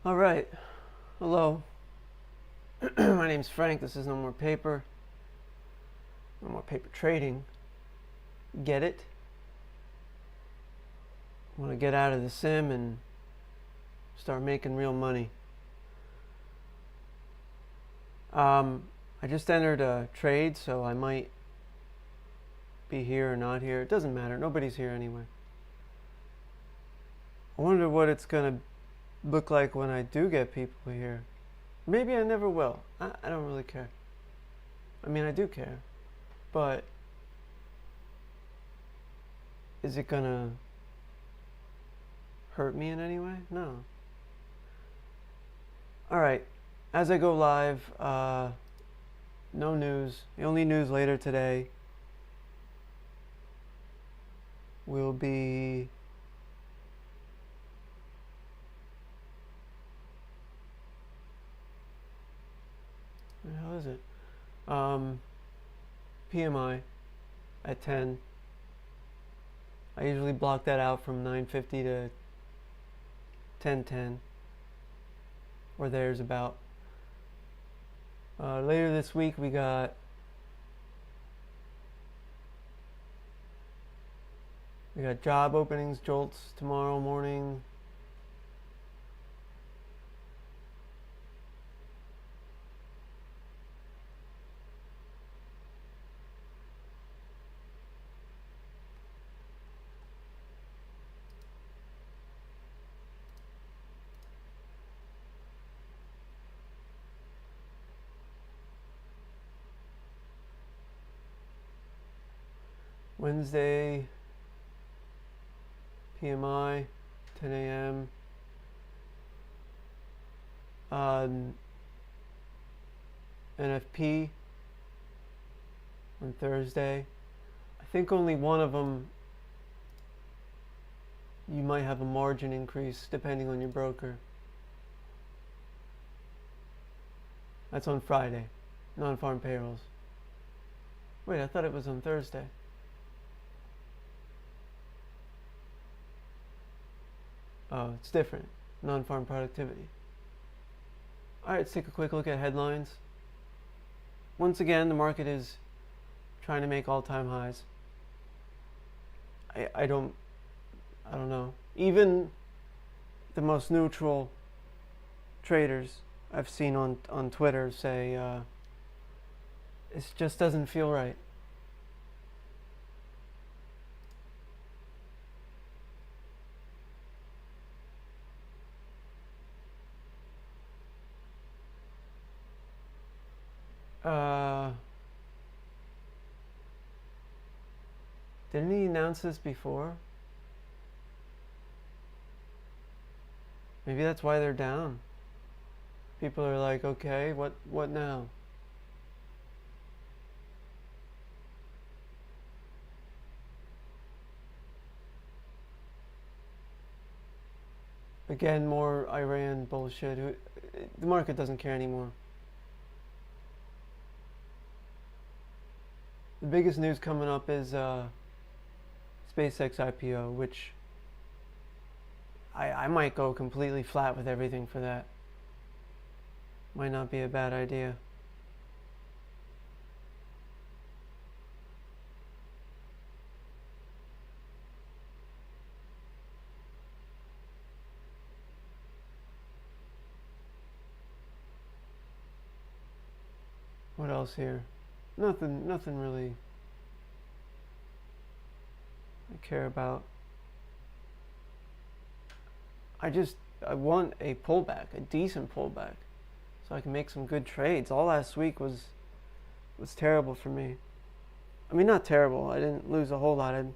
All right. Hello. My name's Frank. This is No More Paper. No More Paper Trading. Get it? I want to get out of the sim and start making real money. I just entered a trade, so I might be here or not here. It doesn't matter. Nobody's here anyway. I wonder what it's going to look like when I do get people here. Maybe I never will. I don't really care. I mean, I do care. But is it going to hurt me in any way? No. Alright. As I go live, no news. The only news later today will be what the hell is it? PMI at 10. I usually block that out from 9:50 to 10:10, or there's about. Later this week we got job openings, jolts tomorrow morning. Wednesday, PMI, 10 a.m. NFP on Thursday. I think only one of them you might have a margin increase depending on your broker. That's on Friday. Non-farm payrolls. Wait, I thought it was on Thursday. Oh, it's different. Non-farm productivity. Alright, let's take a quick look at headlines. Once again, the market is trying to make all-time highs. I don't know. Even the most neutral traders I've seen on Twitter say it just doesn't feel right. Didn't he announce this before? Maybe that's why they're down. People are like, okay, what now? Again, more Iran bullshit. The market doesn't care anymore. The biggest news coming up is SpaceX IPO, which I might go completely flat with everything for that. Might not be a bad idea. What else here? Nothing really I care about. I want a pullback, a decent pullback, so I can make some good trades. All last week was terrible for me. I mean, not terrible. I didn't lose a whole lot. I'm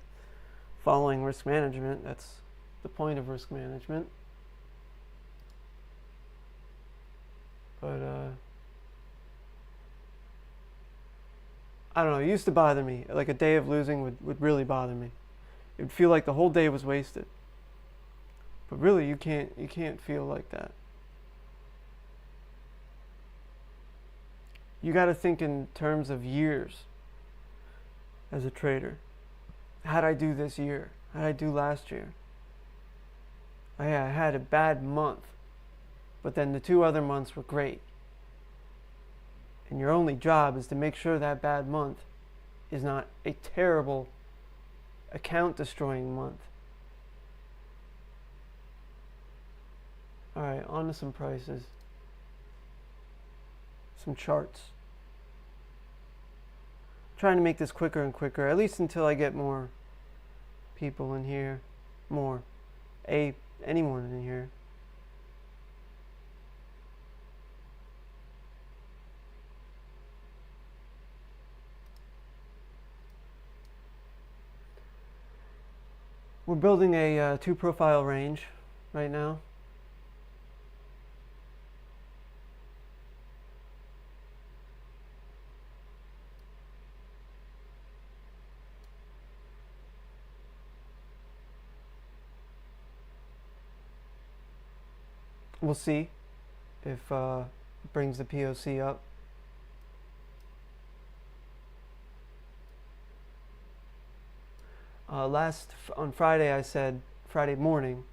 following risk management. That's the point of risk management. But I don't know. It used to bother me. Like a day of losing would really bother me. It would feel like the whole day was wasted. But really, you can't feel like that. You got to think in terms of years as a trader. How'd I do this year? How'd I do last year? I had a bad month, but then the 2 other months were great. And your only job is to make sure that bad month is not a terrible account destroying month. Alright, on to some prices. Some charts. Trying to make this quicker and quicker, at least until I get more people in here. Anyone in here. We're building a 2-profile range right now. We'll see if it brings the POC up. On Friday, I said, Friday morning,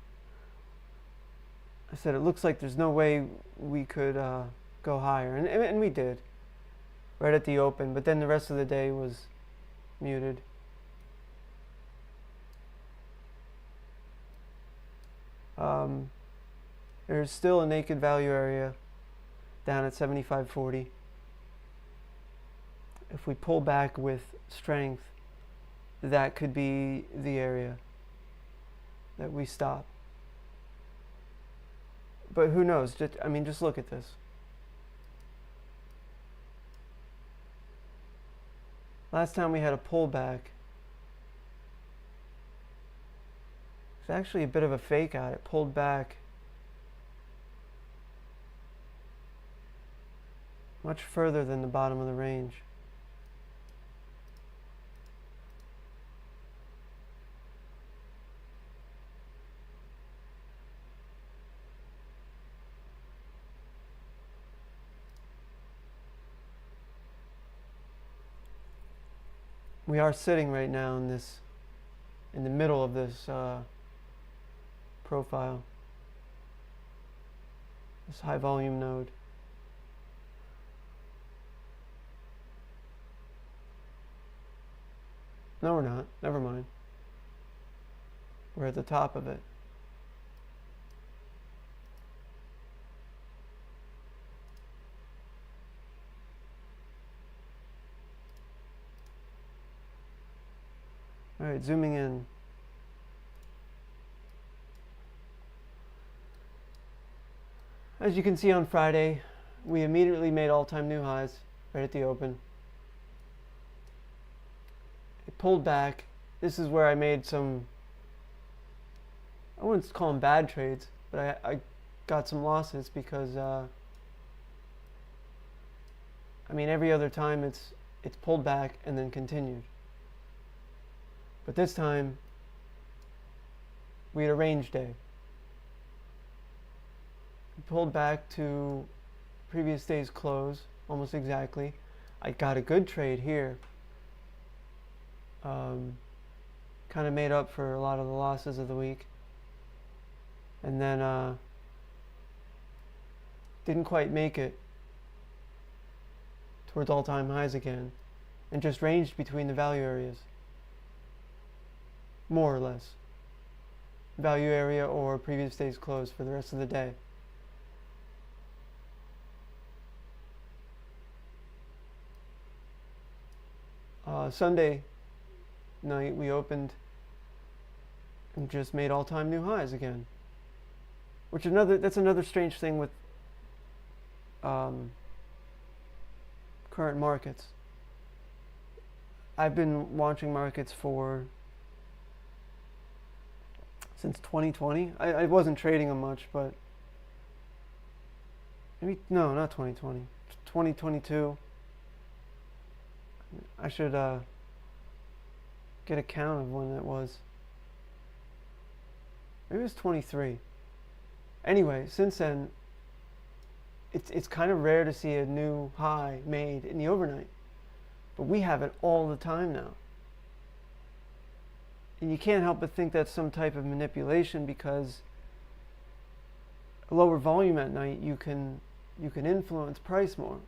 I said it looks like there's no way we could go higher, and we did right at the open, but then the rest of the day was muted. There's still a naked value area down at 75.40. If we pull back with strength, that could be the area that we stop. But who knows? Just look at this. Last time we had a pullback, it's actually a bit of a fake out. It pulled back much further than the bottom of the range. We are sitting right now in the middle of this profile, this high volume node. No, we're not. Never mind. We're at the top of it. All right, zooming in. As you can see on Friday, we immediately made all-time new highs right at the open. It pulled back. This is where I made some, I wouldn't call them bad trades, but I got some losses because every other time it's pulled back and then continued. But this time, we had a range day. We pulled back to previous day's close, almost exactly. I got a good trade here. Kind of made up for a lot of the losses of the week. And then didn't quite make it towards all-time highs again. And just ranged between the value areas. More or less. Value area or previous day's close for the rest of the day. Sunday night we opened and just made all-time new highs again. That's another strange thing with current markets. I've been watching markets since 2020. I wasn't trading them much, but maybe, no, not 2020, 2022. I should get a count of when it was. Maybe it was 23. Anyway, since then, it's kind of rare to see a new high made in the overnight. But we have it all the time now. And you can't help but think that's some type of manipulation because lower volume at night, you can influence price more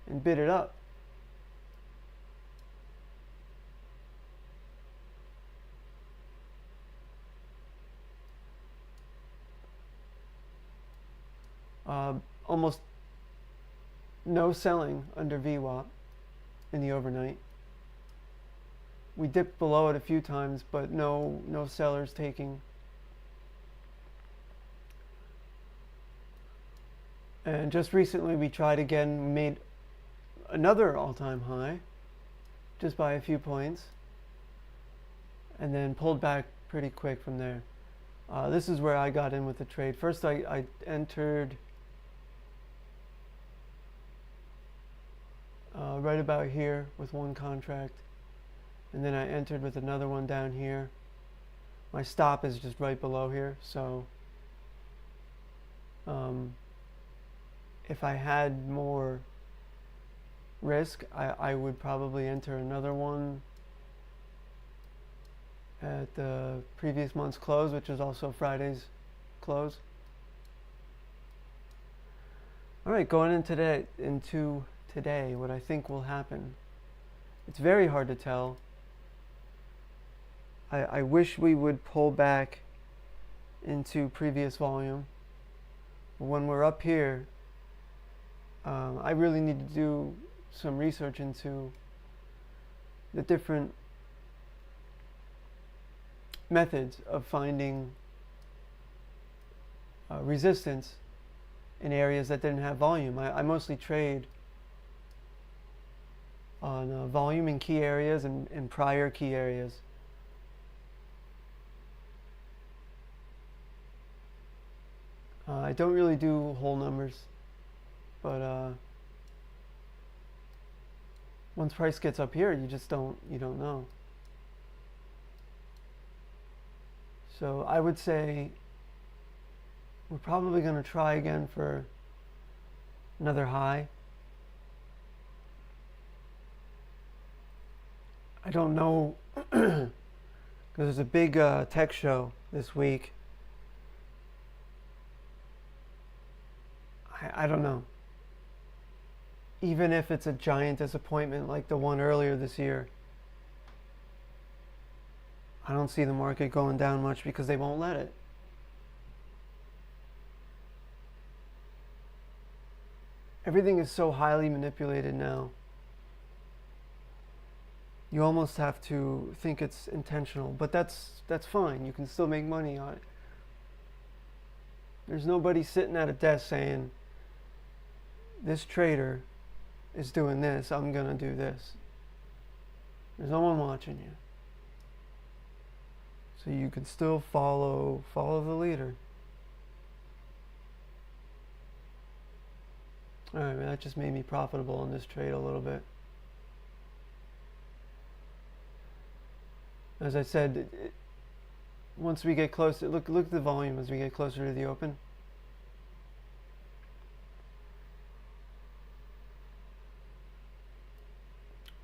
and bid it up. Almost no selling under VWAP in the overnight. We dipped below it a few times, but no sellers taking. And just recently we tried again, made another all-time high, just by a few points, and then pulled back pretty quick from there. This is where I got in with the trade. First I entered right about here with one contract, and then I entered with another one down here. My stop is just right below here, so if I had more risk, I would probably enter another one at the previous month's close, which is also Friday's close. All right, going into today, what I think will happen. It's very hard to tell. I wish we would pull back into previous volume. When we're up here, I really need to do some research into the different methods of finding resistance in areas that didn't have volume. I mostly trade on volume in key areas and prior key areas. I don't really do whole numbers, but once price gets up here, you don't know. So I would say we're probably going to try again for another high. I don't know, because there's a big tech show this week. I don't know. Even if it's a giant disappointment like the one earlier this year, I don't see the market going down much because they won't let it. Everything is so highly manipulated now. You almost have to think it's intentional, but that's fine. You can still make money on it. There's nobody sitting at a desk saying, this trader is doing this, I'm gonna do this. There's no one watching you. So you can still follow the leader. Alright, that just made me profitable in this trade a little bit. As I said, once we get closer, look at the volume as we get closer to the open.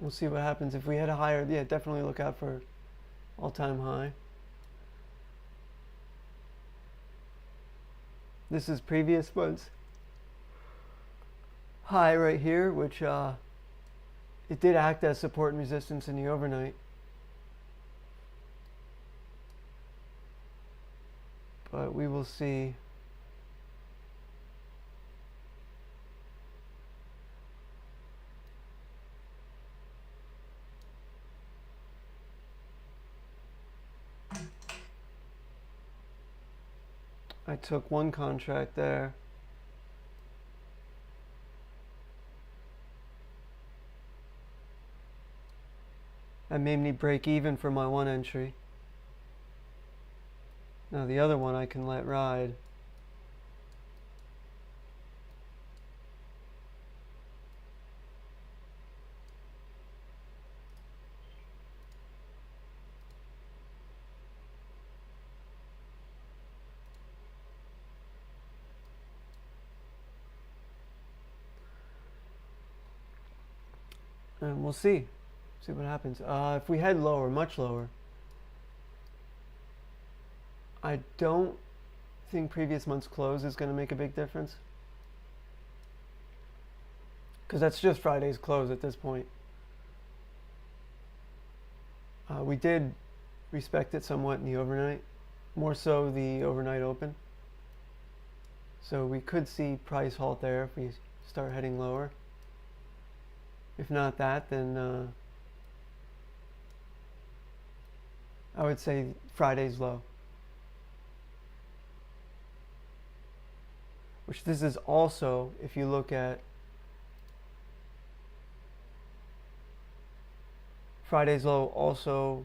We'll see what happens. If we hit a higher, yeah, definitely look out for all-time high. This is previous month's high right here, which it did act as support and resistance in the overnight. But we will see. I took one contract there. That made me break even for my one entry. Now the other one I can let ride. And we'll see what happens. If we head lower, much lower, I don't I think previous month's close is going to make a big difference. Because that's just Friday's close at this point. We did respect it somewhat in the overnight, more so the overnight open. So we could see price halt there if we start heading lower. If not that, then I would say Friday's low. Which this is also, if you look at Friday's low, also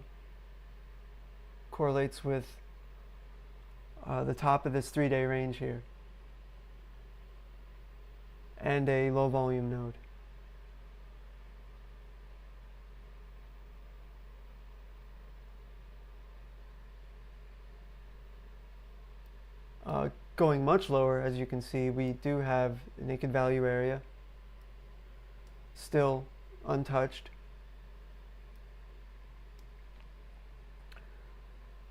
correlates with the top of this 3-day range here and a low volume node. Going much lower, as you can see, we do have a naked value area still untouched.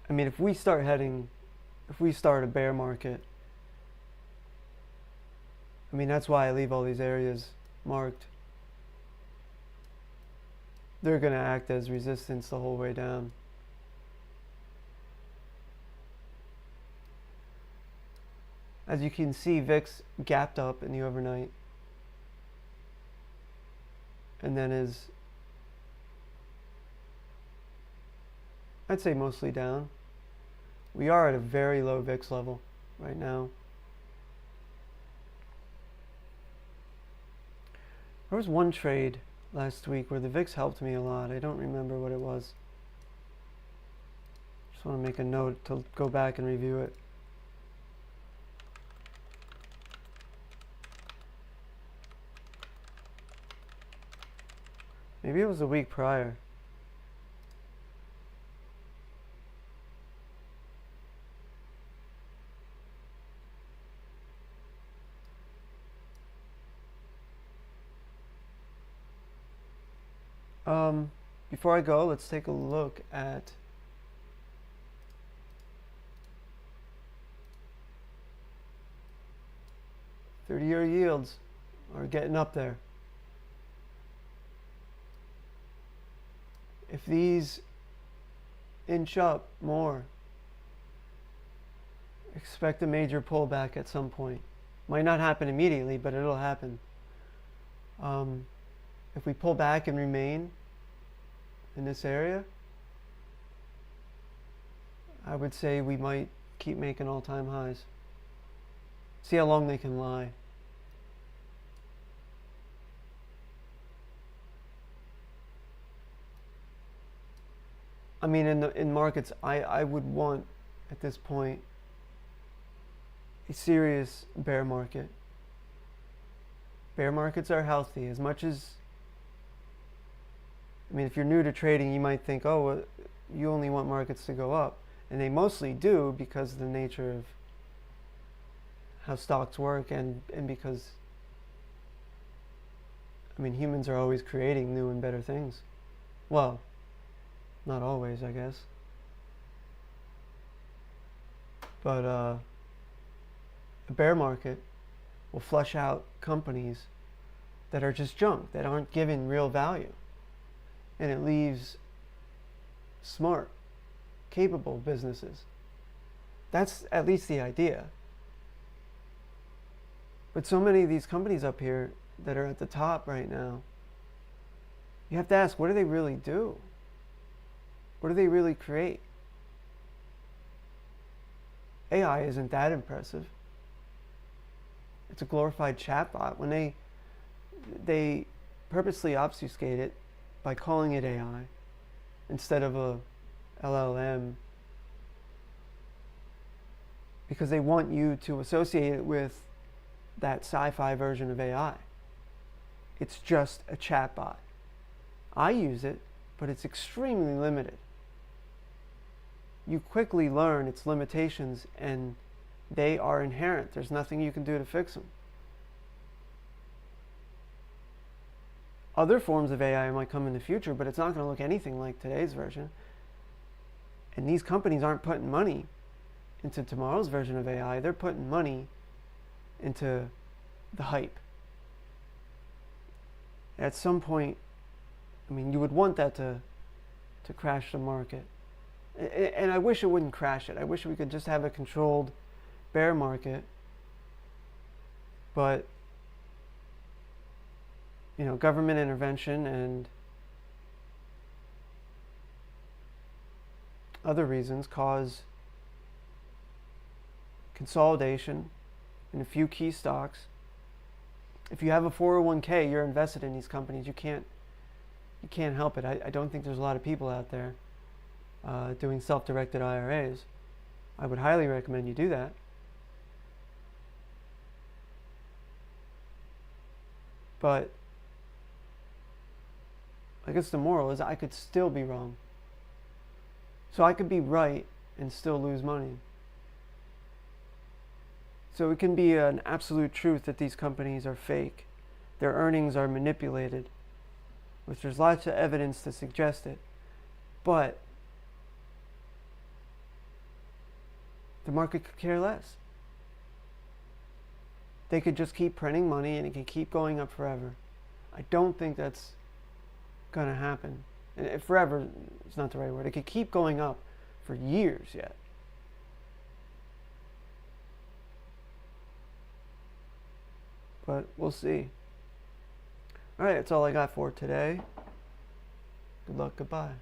I mean, if we start a bear market, I mean, that's why I leave all these areas marked. They're going to act as resistance the whole way down. As you can see, VIX gapped up in the overnight and then is, I'd say, mostly down. We are at a very low VIX level right now. There was one trade last week where the VIX helped me a lot. I don't remember what it was. Just want to make a note to go back and review it. Maybe it was a week prior. Before I go, let's take a look at thirty-year yields are getting up there. If these inch up more, expect a major pullback at some point. Might not happen immediately, but it'll happen. If we pull back and remain in this area, I would say we might keep making all-time highs. See how long they can lie. I mean, in markets, I would want, at this point, a serious bear market. Bear markets are healthy. As much as, I mean, if you're new to trading, you might think, oh, well, you only want markets to go up. And they mostly do because of the nature of how stocks work and because, I mean, humans are always creating new and better things. Well, not always, I guess. But a bear market will flush out companies that are just junk, that aren't given real value. And it leaves smart, capable businesses. That's at least the idea. But so many of these companies up here that are at the top right now, you have to ask, what do they really do? What do they really create? AI isn't that impressive. It's a glorified chatbot. When they purposely obfuscate it by calling it AI instead of a LLM, because they want you to associate it with that sci-fi version of AI. It's just a chatbot. I use it, but it's extremely limited. You quickly learn its limitations, and they are inherent. There's nothing you can do to fix them. Other forms of AI might come in the future, but it's not going to look anything like today's version. And these companies aren't putting money into tomorrow's version of AI. They're putting money into the hype. At some point, I mean, you would want that to crash the market. And I wish it wouldn't crash it. I wish we could just have a controlled bear market. But, you know, government intervention and other reasons cause consolidation in a few key stocks. If you have a 401k, you're invested in these companies. You can't help it. I don't think there's a lot of people out there doing self-directed IRAs. I would highly recommend you do that. But I guess the moral is I could still be wrong. So I could be right and still lose money. So it can be an absolute truth that these companies are fake. Their earnings are manipulated, which there's lots of evidence to suggest it. But the market could care less. They could just keep printing money and it can keep going up forever. I don't think that's going to happen. And forever is not the right word. It could keep going up for years yet. But we'll see. All right, that's all I got for today. Good luck, goodbye.